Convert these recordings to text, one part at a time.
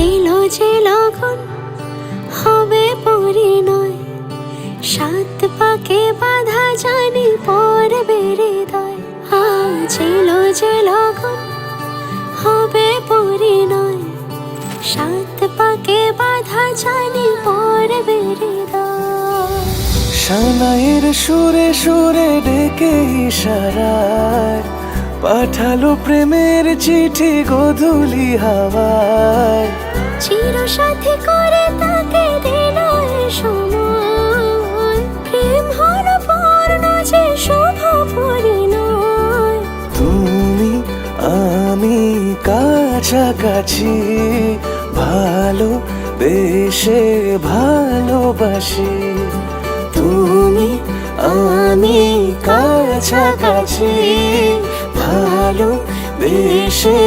এলো যে লগন হবে পরিণয়, সাত পাকে বাধা জানি পড়বে হৃদয়। আজ এলো যে লগন হবে পরিণয়, সাত পাকে বাধা জানি পড়বে হৃদয়। সানাইয়ের সুরে সুরে ডেকে ইশারায় পাঠালো প্রেমের চিঠি গোধূলি হাওয়ায়। চির সাথী করে তাকে দিল এ সময়, প্রেম হলো পূর্ণ যে শুভ পরিণয়। তুমি আমি কাছাকাছি, ভালো বেশে ভালোবাসি। তুমি আমি কাছাকাছি, ভালো বেশে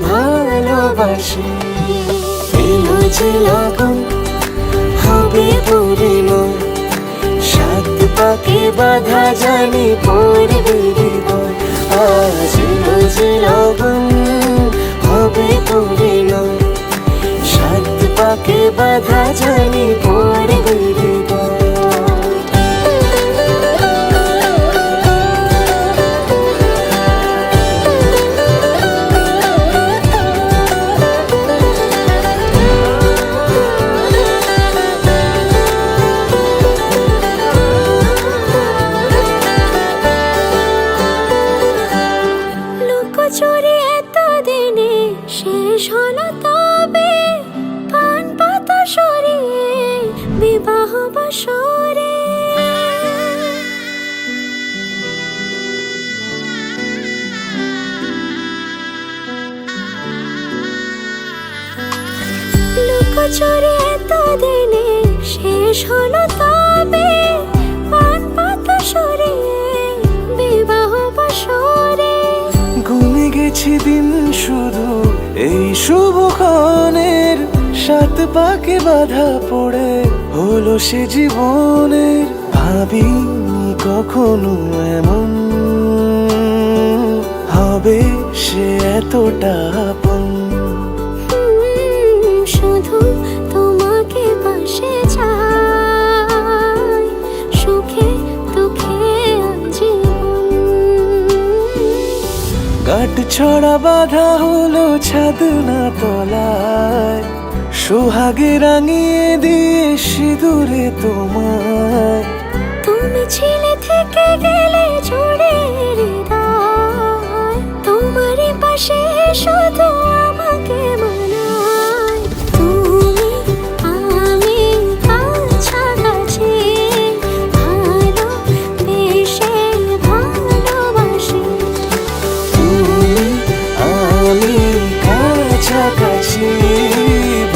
ভালোবাসি। এলো যে লগন হবে পরিণয়, সাত পাকে বাধা জানি পড়বে হৃদয়। আজ এলো যে লগন হবে পরিণয়, সাত পাকে বাধা জানি পড়বে হৃদয়। চুরি এতদিনে শেষ হলো তবে, পান পাতা সরিয়ে বিবাহ বাসরে। লুকোচুরি এতদিনে শেষ হলো তবে, পান পাতা সরিয়ে বিবাহ বাসরে। গুনে গেছি দিন শুধু এই শুভক্ষণের, সাত পাকে বাধা পড়ে হলো সে জীবনের। ভাবিনি কখনো এমন হবে সে এতটা আপন। শুধু তোমাকে পাশে চাই, সুখে দুঃখে আজীবন। কাট ছড়া বাধা হলো ছাদ না তলায়, সোহাগে রাঙিয়ে দিয়ে সিঁদুরে তোমায়। তুমি ছিলে থেকে গেলে জুড়ে হৃদয়, তোমারই পাশে শুধু আমাকে মানায়। তুমি আমি কাছাকাছি, ভালো বেশে ভালোবাসি। তুমি আমি কাছাকাছি,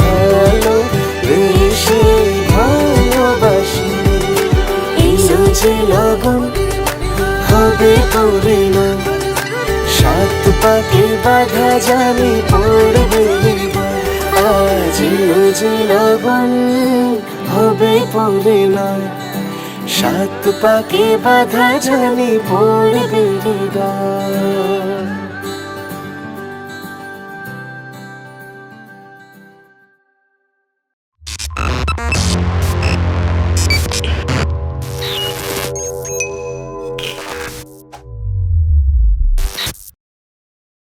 ভালো বেশে ভালোবাসি। এলো যে লগন হবে পরিণয়, সাত পাকে বাধা জানি পড়বে হৃদয়। আজ এলো যে লগন হবে পরিণয়, সাত পাকে বাধা জানি পড়বে হৃদয়।